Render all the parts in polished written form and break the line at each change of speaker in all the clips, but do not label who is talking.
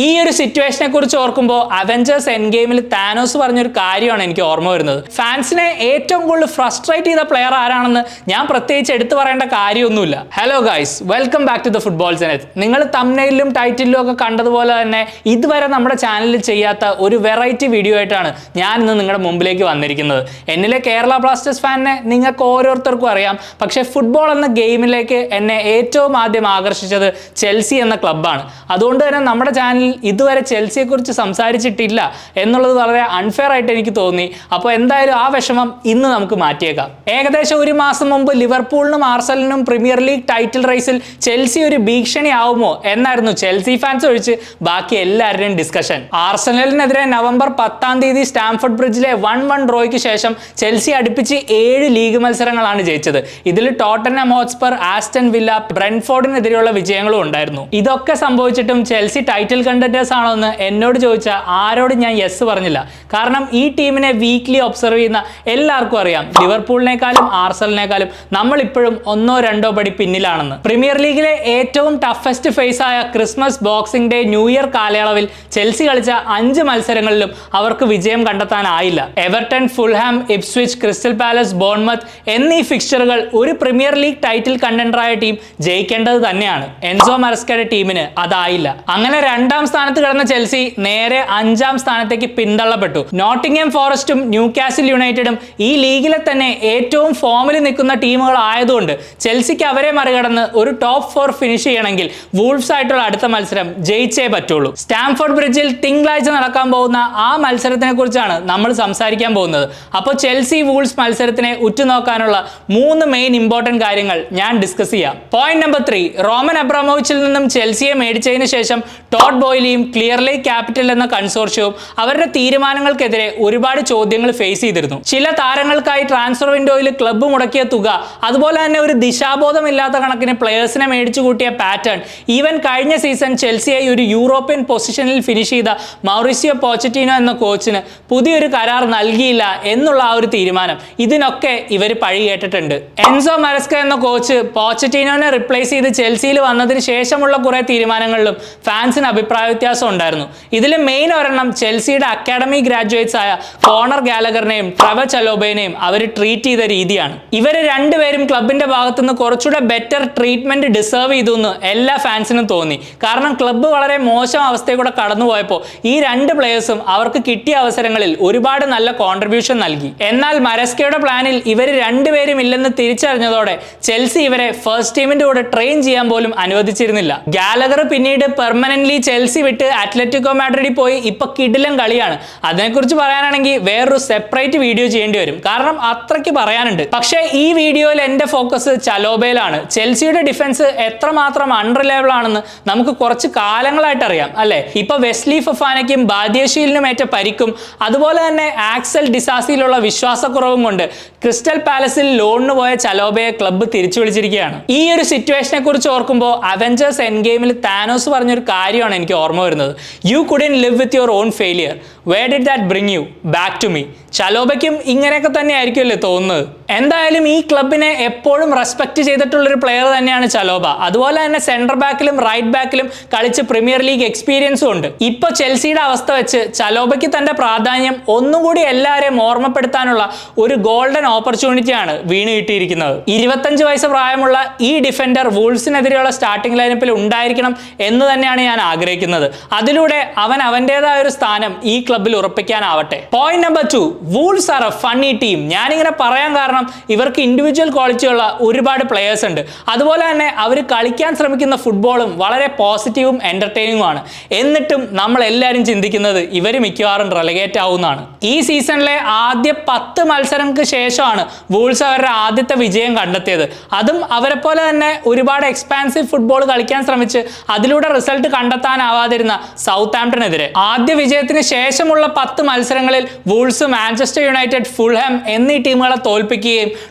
ഈ ഒരു സിറ്റുവേഷനെ കുറിച്ച് ഓർക്കുമ്പോൾ അവെഞ്ചേഴ്സ് എൻഡ് ഗെയിമിൽ താനോസ് പറഞ്ഞൊരു കാര്യമാണ് എനിക്ക് ഓർമ്മ വരുന്നത്. ഫാൻസിനെ ഏറ്റവും കൂടുതൽ ഫ്രസ്ട്രേറ്റ് ചെയ്ത പ്ലെയർ ആരാണെന്ന് ഞാൻ പ്രത്യേകിച്ച് എടുത്തു പറയേണ്ട കാര്യമൊന്നുമില്ല. Hello guys, welcome back to the football ജനത്ത്. നിങ്ങൾ തംബ്നെയിലും ടൈറ്റിലും ഒക്കെ കണ്ടതുപോലെ തന്നെ ഇതുവരെ നമ്മുടെ ചാനലിൽ ചെയ്യാത്ത ഒരു വെറൈറ്റി വീഡിയോ ആയിട്ടാണ് ഞാൻ ഇന്ന് നിങ്ങളുടെ മുമ്പിലേക്ക് വന്നിരിക്കുന്നത്. എന്നിലെ കേരള ബ്ലാസ്റ്റേഴ്സ് ഫാനിനെ നിങ്ങൾക്ക് ഓരോരുത്തർക്കും അറിയാം, പക്ഷേ ഫുട്ബോൾ എന്ന ഗെയിമിലേക്ക് എന്നെ ഏറ്റവും ആദ്യം ആകർഷിച്ചത് ചെൽസി എന്ന ക്ലബ്ബാണ്. അതുകൊണ്ട് തന്നെ നമ്മുടെ ചാനലിൽ ഇതുവരെ ചെൽസിയെക്കുറിച്ച് സംസാരിച്ചിട്ടില്ല എന്നുള്ളത് വളരെ അൺഫെയർ ആയിട്ട് എനിക്ക് തോന്നി. അപ്പോൾ എന്തായാലും ആ വിഷമം ഇന്ന് നമുക്ക് മാറ്റിയേക്കാം. ഏകദേശം ഒരു മാസം മുമ്പ് ലിവർപൂളിനും ആർസനലിനും പ്രീമിയർ ലീഗ് ടൈറ്റിൽ റേസിൽ ചെൽസി ഒരു ഭീഷണിയാവുമോ എന്നായിരുന്നു ചെൽസി ഫാൻസ് ഒഴിച്ച് ബാക്കി എല്ലാവരുടെയും ഡിസ്കഷൻ. ആർസനലിനെതിരെ നവംബർ 10 സ്റ്റാംഫോർഡ് ബ്രിഡ്ജിലെ 1-1 ഡ്രോയ്ക്ക് ശേഷം ചെൽസി അടുപ്പിച്ച് 7 ലീഗ് മത്സരങ്ങളാണ് ജയിച്ചത്. ഇതിൽ ടോട്ടൻഹാം ഹോട്ട്സ്പർ, ആസ്റ്റൺ വില്ല, ബ്രെൻഫോർഡിനെതിരെയുള്ള വിജയങ്ങളും ഉണ്ടായിരുന്നു. ഇതൊക്കെ സംഭവിച്ചിട്ടും ചെൽസി ടൈറ്റിൽ കണ്ടന്റേഴ്സ് ആണോ എന്ന് എന്നോട് ചോദിച്ചാൽ ആരോടും ഞാൻ യെസ് പറഞ്ഞില്ല. കാരണം ഈ ടീമിനെ വീക്ക്ലി ഒബ്സർവ് ചെയ്യുന്ന എല്ലാവർക്കും അറിയാം, ലിവർപൂളിനേക്കാളും ആർസനലിനേക്കാളും നമ്മൾ ഇപ്പോഴും 1-2 പടി പിന്നിലാണെന്ന്. പ്രീമിയർ ലീഗിലെ ഏറ്റവും ടഫസ്റ്റ് ഫേസ് ആയ Christmas, boxing day, new year കാലയളവിൽ ചെൽസി കളിച്ച 5 മത്സരങ്ങളിലും അവർക്ക് വിജയം കണ്ടെത്താനായില്ല. Everton, Fulham, Ipswich, crystal palace, ബോൺമത്ത് എന്നീ ഫിക്സ്ചറുകൾ ഒരു പ്രീമിയർ ലീഗ് ടൈറ്റിൽ കണ്ടന്ററായ ടീം ജയിക്കേണ്ടത് തന്നെയാണ്. എൻസോ മറസ്കയുടെ ടീമിന് അതായില്ല. അങ്ങനെ 2ാം സ്ഥാനത്ത് കിടന്ന ചെൽസി നേരെ 5ാം സ്ഥാനത്തേക്ക് പിന്തള്ളപ്പെട്ടു. നോട്ടിംഗ്ഹാം ഫോറസ്റ്റും ന്യൂകാസിൽ യുണൈറ്റഡും ഈ ലീഗിലെ തന്നെ ഏറ്റവും ഫോമിൽ നിൽക്കുന്ന ടീമുകൾ ആയതുകൊണ്ട് ചെൽസിക്ക് അവരെ മറികടന്ന് ഒരു ടോപ്പ് 4 ഫിനിഷ് ചെയ്യണമെങ്കിൽ വൂൾഫ്സ് ആയിട്ടുള്ള അടുത്ത മത്സരം ജയിച്ചേ പറ്റുള്ളൂ. സ്റ്റാംഫോർഡ് ബ്രിഡ്ജിൽ തിങ്കളാഴ്ച നടക്കാൻ പോകുന്ന ആ മത്സരത്തിനെ കുറിച്ചാണ് നമ്മൾ സംസാരിക്കാൻ പോകുന്നത്. അപ്പോൾ ചെൽസി വൂൾസ് മത്സരത്തിനെ ഉറ്റുനോക്കാനുള്ള 3 മെയിൻ ഇമ്പോർട്ടന്റ് കാര്യങ്ങൾ ഞാൻ ഡിസ്കസ് ചെയ്യാം. പോയിന്റ് നമ്പർ 3, റോമൻ അബ്രാമോവിച്ചിൽ നിന്നും ചെൽസിയെ മേടിച്ചതിന് ശേഷം ടോഡ് ബോയ്ലിയും ക്ലിയർ ലേക്ക് ക്യാപിറ്റൽ എന്ന കൺസോർഷ്യവും അവരുടെ തീരുമാനങ്ങൾക്കെതിരെ ഒരുപാട് ചോദ്യങ്ങൾ ഫേസ് ചെയ്തിരുന്നു. ചില താരങ്ങൾക്കായി ട്രാൻസ്ഫർ വിൻഡോയിൽ ക്ലബ്ബ് മുടക്കിയ തുക, അതുപോലെ തന്നെ ഒരു ദിശാബോധമില്ലാത്ത കണക്കിന് പ്ലെയേഴ്സിനെ മേടിച്ചു കൂട്ടിയ പാറ്റേൺ, ഈവൻ കഴിഞ്ഞ സീസൺ ചെൽസിയായി ഒരു യൂറോപ്യൻ പൊസിഷനിൽ ഫിനിഷ് ചെയ്ത മൗറിസിയോ പോച്ചറ്റിനോ എന്ന കോച്ചിന് പുതിയൊരു കരാർ നൽകിയില്ല എന്നുള്ള ആ ഒരു തീരുമാനം, ഇതിനൊക്കെ ഇവർ പഴി കേട്ടിട്ടുണ്ട്. എൻസോ മറസ്ക എന്ന കോച്ച് പോച്ചറ്റിനോനെ റിപ്ലേസ് ചെയ്ത് ചെൽസിയിൽ വന്നതിന് ശേഷമുള്ള കുറെ തീരുമാനങ്ങളിലും ഫാൻസിന് അഭിപ്രായ വ്യത്യാസം ഉണ്ടായിരുന്നു. ഇതിൽ മെയിൻ ഒരെണ്ണം ചെൽസിയുടെ അക്കാഡമി ഗ്രാജുവേറ്റ്സ് ആയ കോണർ ഗാലഗറിനെയും ട്രെവർ ചലോബേനെയും അവർ ട്രീറ്റ് ചെയ്ത രീതിയാണ്. ഇവര് രണ്ടുപേരും ക്ലബിന്റെ ഭാഗത്തുനിന്ന് കുറച്ചുകൂടെ ബെറ്റർ ട്രീറ്റ്മെന്റ് ഡിസേർവ് ചെയ്തു എന്ന് എല്ലാ ഫാൻസിനും തോന്നി. കാരണം ക്ലബ്ബ് വളരെ മോശം അവസ്ഥയിൽ കൂടെ കടന്നുപോയപ്പോൾ ഈ 2 പ്ലേയേഴ്സും അവർക്ക് കിട്ടിയ അവസരങ്ങളിൽ ഒരുപാട് നല്ല കോൺട്രിബ്യൂഷൻ നൽകി. എന്നാൽ മരസ്കയുടെ പ്ലാനിൽ ഇവർ രണ്ടുപേരും ഇല്ലെന്ന് തിരിച്ചറിഞ്ഞതോടെ ചെൽസി ഇവരെ ഫസ്റ്റ് ടീമിന്റെ കൂടെ ട്രെയിൻ ചെയ്യാൻ പോലും അനുവദിച്ചിരുന്നില്ല. ഗാലഗർ പിന്നീട് പെർമനന്റ്ലി ചെൽസി വിട്ട് അത്ലറ്റിക്കോ മാഡ്രിഡിൽ പോയി ഇപ്പൊ കിടിലൻ കളിയാണ്. അതിനെക്കുറിച്ച് പറയാനാണെങ്കിൽ വേറൊരു സെപ്പറേറ്റ് വീഡിയോ ചെയ്യേണ്ടി വരും, കാരണം അത്രയ്ക്ക് പറയാനുണ്ട്. പക്ഷേ ഈ വീഡിയോയിൽ എന്റെ ഫോക്കസ് ചലോബയിലാണ്. ചെൽസിയുടെ ഡിഫൻസ് എത്രമാത്രം അൺറിലയബിൾ ആണെന്ന് നമുക്ക് കുറച്ച് കാലങ്ങളായിട്ട് അറിയാം, അല്ലെ? ഇപ്പൊ വെസ്ലി ഫൊഫാനയ്ക്കും ബാദിയഷീലിനും ഏറ്റ പരിക്കും അതുപോലെ തന്നെ ആക്സൽ ഡിസാസിയിലുള്ള വിശ്വാസക്കുറവും കൊണ്ട് ക്രിസ്റ്റൽ പാലസിൽ ലോണിന് പോയ ചലോബയെ ക്ലബ്ബ് തിരിച്ചു വിളിച്ചിരിക്കുകയാണ്. ഈ ഒരു സിറ്റുവേഷനെ കുറിച്ച് ഓർക്കുമ്പോൾ അവെഞ്ചേഴ്സ് എൻഡ് ഗെയിമിൽ താനോസ് പറഞ്ഞൊരു കാര്യമാണ് എനിക്ക് ഓർമ്മ വരുന്നത്. You couldn't live with your own failure, where did that bring you back to me? ചലോബയ്ക്കും ഇങ്ങനെയൊക്കെ തന്നെ ആയിരിക്കുമല്ലേ തോന്നുന്നത്? എന്തായാലും ഈ ക്ലബിനെ എപ്പോഴും റെസ്പെക്ട് ചെയ്തിട്ടുള്ളൊരു പ്ലെയർ തന്നെയാണ് ചലോബ. അതുപോലെ തന്നെ സെന്റർ ബാക്കിലും റൈറ്റ് ബാക്കിലും കളിച്ച് പ്രീമിയർ ലീഗ് എക്സ്പീരിയൻസും ഉണ്ട്. ഇപ്പൊ ചെൽസിയുടെ അവസ്ഥ വെച്ച് ചലോബയ്ക്ക് തന്റെ പ്രാധാന്യം ഒന്നും കൂടി എല്ലാവരെയും ഓർമ്മപ്പെടുത്താനുള്ള ഒരു ഗോൾഡൻ ഓപ്പർച്യൂണിറ്റിയാണ് വീണ് കിട്ടിയിരിക്കുന്നത്. 25 വയസ്സ് പ്രായമുള്ള ഈ ഡിഫൻഡർ വൂൾസിനെതിരെയുള്ള സ്റ്റാർട്ടിംഗ് ലൈനപ്പിൽ ഉണ്ടായിരിക്കണം എന്ന് തന്നെയാണ് ഞാൻ ആഗ്രഹിക്കുന്നത്. അതിലൂടെ അവൻ അവൻ്റെതായ ഒരു സ്ഥാനം ഈ ക്ലബിൽ ഉറപ്പിക്കാനാവട്ടെ. Point number 2, Wolves are a funny team. ഞാനിങ്ങനെ പറയാൻ കാരണം ഇവർക്ക് ഇൻഡിവിജ്വൽ ക്വാളിറ്റിയുള്ള ഒരുപാട് പ്ലെയേഴ്സ് ഉണ്ട്. അതുപോലെ തന്നെ അവർ കളിക്കാൻ ശ്രമിക്കുന്ന ഫുട്ബോളും വളരെ പോസിറ്റീവും എന്റർടൈനിങ്ങും ആണ്. എന്നിട്ടും നമ്മൾ എല്ലാവരും ചിന്തിക്കുന്നത് ഇവർ മിക്കവാറും റെലഗേറ്റ് ആവുന്നതാണ്. ഈ സീസണിലെ ആദ്യ 10 മത്സരങ്ങൾക്ക് ശേഷമാണ് വൂൾസ് അവരുടെ ആദ്യത്തെ വിജയം കണ്ടെത്തിയത്. അതും അവരെ പോലെ തന്നെ ഒരുപാട് എക്സ്പാൻസീവ് ഫുട്ബോൾ കളിക്കാൻ ശ്രമിച്ച് അതിലൂടെ റിസൾട്ട് കണ്ടെത്താനാവാതിരുന്ന സൗത്ത് ആംപ്ടനെതിരെ. ആദ്യ വിജയത്തിന് ശേഷമുള്ള 10 മത്സരങ്ങളിൽ വൂൾസ് മാഞ്ചസ്റ്റർ യുണൈറ്റഡ്, ഫുൾഹാം എന്നീ ടീമുകളെ തോൽപ്പിക്കുകയും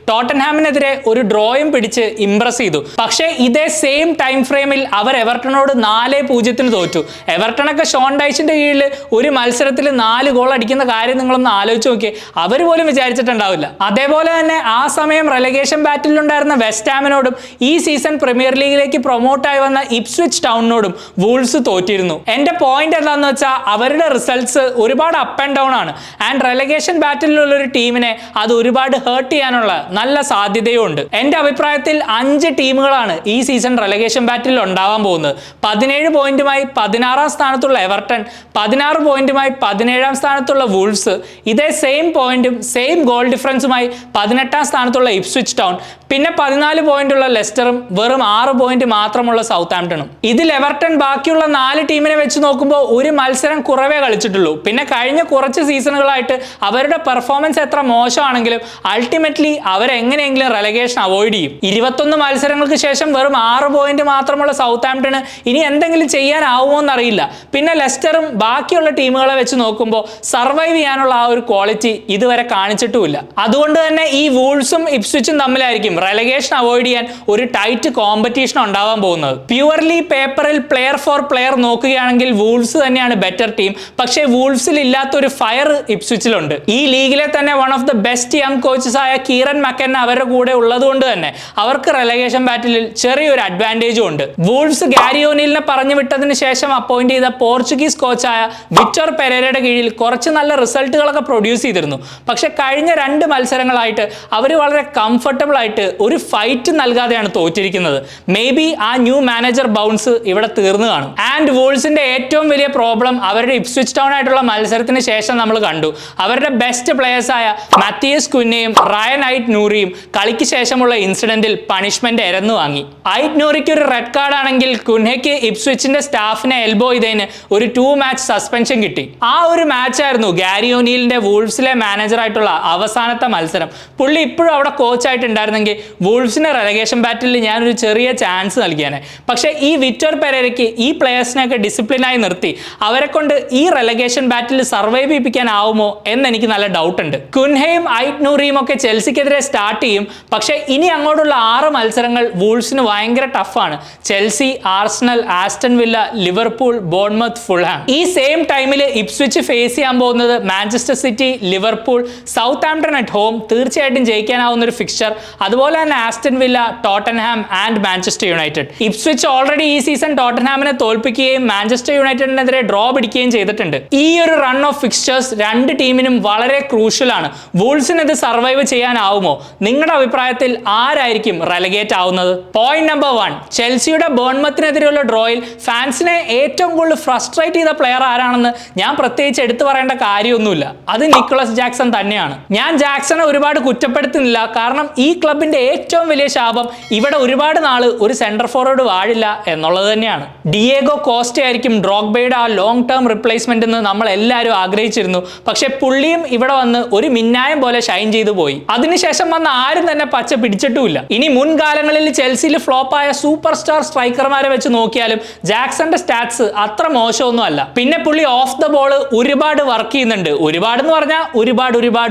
ടോട്ടൻഹാമിനെതിരെ ഒരു ഡ്രോയും പിടിച്ച് ഇംപ്രസ് ചെയ്തു. പക്ഷേ ഇതേ സെയിം ടൈം ഫ്രെയിമിൽ അവർ എവർട്ടണോട് 4-0 തോറ്റു. എവർട്ടണൊക്കെ ഷോൺ ഡൈച്ചിന്റെ കീഴിൽ ഒരു മത്സരത്തിൽ 4 ഗോൾ അടിക്കുന്ന കാര്യം നിങ്ങളൊന്ന് ആലോചിച്ച് നോക്കിയേ. അവർ പോലും വിചാരിച്ചിട്ടുണ്ടാവില്ല. അതേപോലെ തന്നെ ആ സമയം റെലഗേഷൻ ബാറ്റിലുണ്ടായിരുന്ന വെസ്റ്റ് ഹാമിനോടും ഈ സീസൺ പ്രീമിയർ ലീഗിലേക്ക് പ്രൊമോട്ടായി വന്ന ഇപ്സ്വിച്ച് ടൗണിനോടും വൂൾസ് തോറ്റിരുന്നു. എന്റെ പോയിന്റ് എന്താണെന്ന് വെച്ചാൽ അവരുടെ റിസൾട്ട്സ് ഒരുപാട് അപ്പ് ആൻഡ് ഡൗൺ ആണ്. ആൻഡ് റെലഗേഷൻ ബാറ്റിലുള്ള ഒരു ടീമിനെ അത് ഒരുപാട് ഹേർട്ട് ചെയ്യാനുള്ള നല്ല സാധ്യതയും ഉണ്ട്. എന്റെ അഭിപ്രായത്തിൽ 5 ടീമുകളാണ് ഈ സീസൺ റെലഗേഷൻ ബാറ്റിൽ ഉണ്ടാവാൻ പോകുന്നത്. 17 പോയിന്റുമായി 16ാം സ്ഥാനത്തുള്ള എവർട്ടൺ, 16 പോയിന്റുമായി 17ാം സ്ഥാനത്തുള്ള വൂൾസ്, ഇതേ സെയിം പോയിന്റും സെയിം ഗോൾ ഡിഫറൻസുമായി 18ാം സ്ഥാനത്തുള്ള ഇപ്സ്വിച്ച് ടൗൺ, പിന്നെ 14 പോയിന്റുള്ള ലെസ്റ്ററും വെറും 6 പോയിന്റ് മാത്രമുള്ള സൗത്താംപ്ടണും. ഇതിൽ എവർട്ടൺ ബാക്കിയുള്ള 4 ടീമിനെ വെച്ച് നോക്കുമ്പോൾ ഒരു മത്സരം കുറവേ കളിച്ചിട്ടുള്ളൂ. പിന്നെ കഴിഞ്ഞ കുറച്ച് സീസണുകളായിട്ട് അവരുടെ പെർഫോമൻസ് എത്ര മോശമാണെങ്കിലും അൾട്ടിമേറ്റ്ലി അവരെങ്ങനെയെങ്കിലും റെലഗേഷൻ അവോയ്ഡ് ചെയ്യും. 21 മത്സരങ്ങൾക്ക് ശേഷം വെറും 6 പോയിന്റ് മാത്രമുള്ള സൗത്താംപ്ടണ് ഇനി എന്തെങ്കിലും ചെയ്യാനാവുമോ എന്നറിയില്ല. പിന്നെ ലെസ്റ്ററും ബാക്കിയുള്ള ടീമുകളെ വെച്ച് നോക്കുമ്പോൾ സർവൈവ് ചെയ്യാനുള്ള ആ ഒരു ക്വാളിറ്റി ഇതുവരെ കാണിച്ചിട്ടുമില്ല. അതുകൊണ്ട് തന്നെ ഈ വൂൾസും ഇപ്സ്വിച്ചും തമ്മിലായിരിക്കും റെലഗേഷൻ അവോയ്ഡ് ചെയ്യാൻ ഒരു ടൈറ്റ് കോമ്പറ്റീഷൻ ഉണ്ടാവാൻ പോകുന്നത്. പ്യുവർലി പേപ്പറിൽ പ്ലെയർ ഫോർ പ്ലെയർ നോക്കുകയാണെങ്കിൽ വൂൾസ് തന്നെയാണ് ബെറ്റർ ടീം. പക്ഷേ വൂൾസിൽ ഇല്ലാത്തൊരു ഫയർ ഇപ്സ്വിച്ചിലുണ്ട്. ഈ ലീഗിലെ തന്നെ one of the best young coaches ആയ കീറൻ മക്കന്ന അവരുടെ കൂടെ ഉള്ളതുകൊണ്ട് തന്നെ അവർക്ക് റെലഗേഷൻ ബാറ്റിൽ ചെറിയൊരു അഡ്വാൻറ്റേജും ഉണ്ട്. വൂൾസ് ഗാരി ഓനീലിനെ പറഞ്ഞു വിട്ടതിന് ശേഷം അപ്പോയിന്റ് ചെയ്ത പോർച്ചുഗീസ് കോച്ചായ വിക്ടർ പെരേരയുടെ കീഴിൽ കുറച്ച് നല്ല റിസൾട്ടുകളൊക്കെ പ്രൊഡ്യൂസ് ചെയ്തിരുന്നു. പക്ഷെ കഴിഞ്ഞ 2 മത്സരങ്ങളായിട്ട് അവർ വളരെ കംഫർട്ടബിൾ ആയിട്ട് ഒരു ഫൈറ്റ് നൽകാതെയാണ് തോറ്റിരിക്കുന്നത്. മേ ബി ആ ന്യൂ മാനേജർ ബൗൺസ് ഇവിടെ തീർന്നു കാണും. ആൻഡ് വൂൾസിന്റെ ഏറ്റവും വലിയ പ്രോബ്ലം അവരുടെ ഇപ്സ്വിച്ച് ടൗൺ ആയിട്ടുള്ള മത്സരത്തിന് ശേഷം നമ്മൾ കണ്ടു. അവരുടെ ബെസ്റ്റ് പ്ലേയേഴ്സ് ആയ മാത്തിയസ് കുന്നയും റയൻ ഐറ്റ് നൂറിയും കളിക്ക് ശേഷമുള്ള ഇൻസിഡന്റിൽ പണിഷ്മെന്റ് എരന്നു വാങ്ങി. ഐറ്റ് നൂറിക്ക് ഒരു റെഡ് കാർഡ് ആണെങ്കിൽ കുൻഹയ്ക്ക് ഇപ്സ്വിച്ചിന്റെ സ്റ്റാഫിനെ എൽബോ ചെയ്തതിന് ഒരു 2 മാച്ച് സസ്പെൻഷൻ കിട്ടി. ആ ഒരു മാച്ച് ആയിരുന്നു ഗാരി ഓനീലിന്റെ വൂൾസിലെ മാനേജർ ആയിട്ടുള്ള അവസാനത്തെ മത്സരം. പുള്ളി ഇപ്പോഴും അവിടെ കോച്ചായിട്ട് ഉണ്ടായിരുന്നെങ്കിൽ വൂൾസിന്റെ റെലഗേഷൻ ബാറ്റിൽ ഞാനൊരു ചെറിയ ചാൻസ് നൽകിയാണ്. പക്ഷേ ഈ വിക്ടർ പെരേരയ്ക്ക് ഈ പ്ലേയേഴ്സിനെയൊക്കെ ഡിസിപ്ലിനായി നിർത്തി അവരെ കൊണ്ട് ഈ റെലഗേഷൻ ബാറ്റിൽ സർവൈവ് ചെയ്യിപ്പിക്കാനാവുമോ എന്ന് എനിക്ക് നല്ല ഡൗട്ട് ഉണ്ട്. കുൻഹയും ഐറ്റ് നൂറിയും ഒക്കെ ചെൽസിക്കെതിരെ സ്റ്റാർട്ട് ചെയ്യും. പക്ഷേ ഇനി അങ്ങോട്ടുള്ള 6 മത്സരങ്ങൾ വൂൾസിന് ഭയങ്കര ടഫാണ്. Chelsea, Arsenal, Aston Villa, Liverpool, Bournemouth, Fulham. ഈ സെയിം ടൈമിൽ ഇപ്സ്വിച്ച് ഫേസ് ചെയ്യാൻ പോകുന്നത് Manchester City, Liverpool, Southampton at home, തീർച്ചയായിട്ടും ജയിക്കാനാവുന്ന ഒരു ഫിക്സ്ചർ. അതുപോലെ തന്നെ Aston Villa, Tottenham and Manchester United. Ipswich already ഈ സീസൺ ടോട്ടൻഹാമിനെ തോൽപ്പിക്കുകയും മാഞ്ചസ്റ്റർ യുണൈറ്റഡിനെതിരെ ഡ്രോ പിടിക്കുകയും ചെയ്തിട്ടുണ്ട്. ഈ ഒരു റൺ ഓഫ് ഫിക്സ്ചേഴ്സ് 2 ടീമിനും വളരെ ക്രൂഷ്യൽ ആണ്. വൂൾസിന് ഇത് സർവൈവ് ചെയ്യാനാവുമോ? നിങ്ങളുടെ അഭിപ്രായത്തിൽ ആരായിരിക്കും റെലഗേറ്റ് ആവുന്നത്? പോയിന്റ് നമ്പർ 1, ചെൽസിയുടെ ബോൺമത്തിനെതിരെയുള്ള ഡ്രോയിൽ ഫാൻസിനെ ഏറ്റവും കൂടുതൽ ഫ്രസ്ട്രേറ്റ് ചെയ്ത പ്ലെയർ ആരാണെന്ന് ഞാൻ പ്രത്യേകിച്ച് എടുത്തു പറയേണ്ട കാര്യമൊന്നുമില്ല. അത് നിക്കോളസ് ജാക്സൺ തന്നെയാണ്. ഞാൻ ജാക്സനെ ഒരുപാട് കുറ്റപ്പെടുത്തുന്നില്ല. കാരണം ഈ ക്ലബിന്റെ ഏറ്റവും വലിയ ശാപം ഇവിടെ ഒരുപാട് നാള് ഒരു സെന്റർ ഫോർവേഡ് വാഴില്ല എന്നുള്ളത് തന്നെയാണ്. ഡിയേഗോ കോസ്റ്റ ആയിരിക്കും ഡ്രോഗ്ബയുടെ ആ ലോങ് ടേം റിപ്ലേസ്മെന്റ് എന്ന് നമ്മൾ എല്ലാവരും ആഗ്രഹിച്ചിരുന്നു. പക്ഷെ പുള്ളിയും ഇവിടെ വന്ന് ഒരു മിന്നായം പോലെ ഷൈൻ ചെയ്തു പോയി. അതിനുശേഷം വന്ന ആരും തന്നെ പച്ച പിടിച്ചിട്ടുമില്ല. ഇനി മുൻകാലങ്ങളിൽ ചെൽസിയിൽ ഫ്ലോപ്പായ സൂപ്പർ സ്റ്റാർ സ്ട്രൈക്കർമാരെ വെച്ച് നോക്കിയാലും ജാക്സന്റെ സ്റ്റാറ്റ്സ് അത്ര മോശമൊന്നും അല്ല. പിന്നെ പുള്ളി ഓഫ് ദ ബോൾ ഒരുപാട് വർക്ക് ചെയ്യുന്നുണ്ട്. ഒരുപാട് എന്ന് പറഞ്ഞാൽ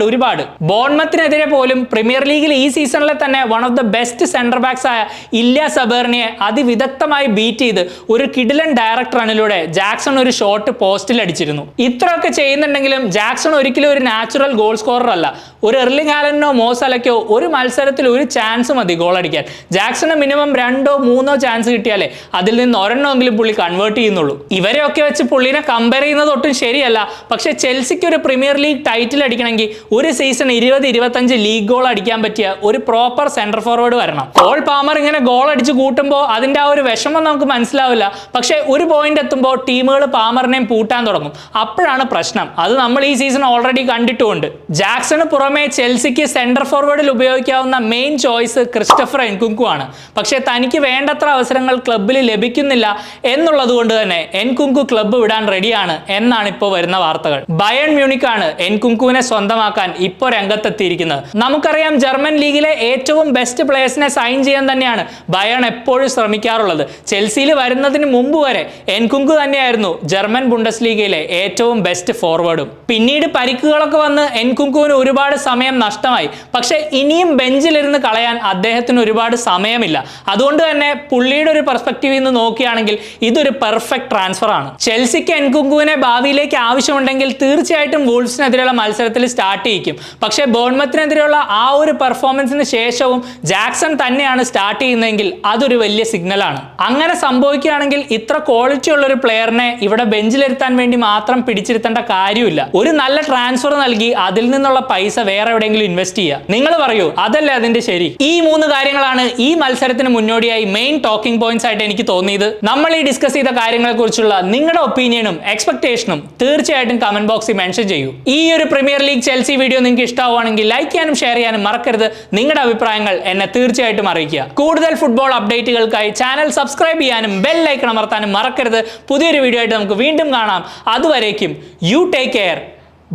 ഒരുപാട്. ബോൺമത്തിനെതിരെ പോലും പ്രീമിയർ ലീഗിൽ ഈ സീസണിലെ തന്നെ one of the best centre backs ആയ ഇല്യ സബേർണിയെ അതിവിദഗ്ധമായി ബീറ്റ് ചെയ്ത് ഒരു കിഡിലൻ ഡയറക്ട് റണ്ണിലൂടെ ജാക്സൺ ഒരു ഷോട്ട് പോസ്റ്റിൽ അടിച്ചിരുന്നു. ഇത്രയൊക്കെ ചെയ്യുന്നുണ്ടെങ്കിലും ജാക്സൺ ഒരിക്കലും ഒരു നാച്ചുറൽ ഗോൾ സ്കോറർ അല്ല. ഒരു എർലിംഗ് ഹാലൻഡോ മോസലക്കോ ഒരു മത്സരത്തിൽ ഒരു ചാൻസ് മതി ഗോൾ അടിക്കാൻ. ജാക്സണ് മിനിമം 2-3 ചാൻസ് കിട്ടിയാലേ അതിൽ നിന്ന് ഒരെണ്ണമെങ്കിലും പുള്ളി കൺവേർട്ട് ചെയ്യുന്നുള്ളൂ. ഇവരെയൊക്കെ വെച്ച് പുള്ളിനെ കമ്പയർ ചെയ്യുന്നത് ഒട്ടും ശരിയല്ല. പക്ഷെ ചെൽസിക്ക് ഒരു പ്രീമിയർ ലീഗ് ടൈറ്റിൽ അടിക്കണമെങ്കിൽ ഒരു സീസൺ 20-25 ലീഗ് ഗോൾ അടിക്കാൻ പറ്റിയ ഒരു പ്രോപ്പർ സെന്റർ ഫോർവേഡ് വരണം. കോൾ പാമർ ഇങ്ങനെ ഗോൾ അടിച്ച് കൂട്ടുമ്പോൾ അതിന്റെ ആ ഒരു വിഷമം നമുക്ക് മനസ്സിലാവില്ല. പക്ഷെ ഒരു പോയിന്റ് എത്തുമ്പോൾ ടീമുകൾ പാമറിനെയും പൂട്ടാൻ തുടങ്ങും. അപ്പോഴാണ് പ്രശ്നം. അത് നമ്മൾ ഈ സീസൺ ഓൾറെഡി കണ്ടിട്ടുമുണ്ട്. ജാക്സണ് പുറമെ ചെൽസിക്ക് സെന്റർ ഫോർവേഡിൽ ഉപയോഗിക്കാവുന്ന മെയിൻ ചോയ്സ് ക്രിസ്റ്റഫർ എൻകുങ്കു ആണ്. പക്ഷെ തനിക്ക് വേണ്ടത്ര അവസരങ്ങൾ ക്ലബിൽ ലഭിക്കുന്നില്ല എന്നുള്ളത് കൊണ്ട് തന്നെ എൻകുങ്കു ക്ലബ്ബ് വിടാൻ റെഡിയാണ് എന്നാണ് ഇപ്പോൾ വരുന്ന വാർത്തകൾ. ബയൺ മ്യൂണിക് ആണ് എൻകുങ്കുവിനെ സ്വന്തമാക്കാൻ ഇപ്പോൾ രംഗത്തെത്തിയിരിക്കുന്നത്. നമുക്കറിയാം ജർമ്മൻ ലീഗിലെ ഏറ്റവും ബെസ്റ്റ് പ്ലേയേഴ്സിനെ സൈൻ ചെയ്യാൻ തന്നെയാണ് ബയൺ എപ്പോഴും ശ്രമിക്കാറുള്ളത്. ചെൽസിയിൽ വരുന്നതിന് മുമ്പ് വരെ എൻകുങ്കു തന്നെയായിരുന്നു ജർമ്മൻ ബുണ്ടസ് ലീഗയിലെ ഏറ്റവും ബെസ്റ്റ് ഫോർവേഡും. പിന്നീട് പരിക്കുകളൊക്കെ വന്ന് എൻകുങ്കുവിന് ഒരുപാട് സമയം നഷ്ടമായി. പക്ഷെ ഇനിയും ബെഞ്ചിലിരുന്ന് കളയാൻ അദ്ദേഹത്തിന് ഒരുപാട് സമയമില്ല. അതുകൊണ്ട് തന്നെ പുള്ളിയുടെ ഒരു പെർസ്പെക്റ്റീവിൽ നിന്ന് നോക്കുകയാണെങ്കിൽ ഇതൊരു പെർഫെക്റ്റ് ട്രാൻസ്ഫർ ആണ്. ചെൽസിക്ക് എൻകുങ്കുവിനെ ഭാവിയിലേക്ക് ആവശ്യമുണ്ടെങ്കിൽ തീർച്ചയായിട്ടും വൂൾസിനെതിരെയുള്ള മത്സരത്തിൽ സ്റ്റാർട്ട് ചെയ്യിക്കും. പക്ഷേ ബോൺ ബോൺമത്തിനെതിരെയുള്ള ആ ഒരു പെർഫോമൻസിന് ശേഷവും ജാക്സൺ തന്നെയാണ് സ്റ്റാർട്ട് ചെയ്യുന്നതെങ്കിൽ അതൊരു വലിയ സിഗ്നലാണ്. അങ്ങനെ സംഭവിക്കുകയാണെങ്കിൽ ഇത്ര ക്വാളിറ്റി ഉള്ള ഒരു പ്ലെയറിനെ ഇവിടെ ബെഞ്ചിലിരുത്താൻ വേണ്ടി മാത്രം പിടിച്ചിരുത്തേണ്ട കാര്യമില്ല. ഒരു നല്ല ട്രാൻസ്ഫർ നൽകി അതിൽ നിന്നുള്ള പൈസ വേറെ എവിടെയെങ്കിലും ഇൻവെസ്റ്റ് ചെയ്യുക. നിങ്ങൾ പറയൂ, അതല്ലേ അതിന്റെ ശരി? ഈ 3 കാര്യങ്ങളാണ് ഈ മത്സരത്തിന് മുന്നോടിയായി മെയിൻ ടോക്കിംഗ് പോയിന്റ്സ് ആയിട്ട് എനിക്ക് തോന്നിയത്. നമ്മൾ ഈ ഡിസ്കസ് ചെയ്ത കാര്യങ്ങളെ കുറിച്ചുള്ള നിങ്ങളുടെ ഒപ്പീനിയനും എക്സ്പെക്ടേഷനും തീർച്ചയായിട്ടും കമന്റ് ബോക്സിൽ മെൻഷൻ ചെയ്യൂ. ഈ ഒരു പ്രീമിയർ ലീഗ് ചെൽസി വീഡിയോ നിങ്ങൾക്ക് ഇഷ്ടമാവുകയാണെങ്കിൽ ലൈക്ക് ചെയ്യാനും ഷെയർ ചെയ്യാനും മറക്കരുത്. നിങ്ങളുടെ അഭിപ്രായങ്ങൾ എന്നെ തീർച്ചയായിട്ടും അറിയിക്കുക. കൂടുതൽ ഫുട്ബോൾ അപ്ഡേറ്റുകൾക്കായി ചാനൽ സബ്സ്ക്രൈബ് ചെയ്യാനും ബെൽ ഐക്കൺ അമർത്താനും മറക്കരുത്. പുതിയൊരു വീഡിയോ ആയിട്ട് നമുക്ക് വീണ്ടും കാണാം. അതുവരേക്കും you take care.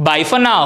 Bye for now.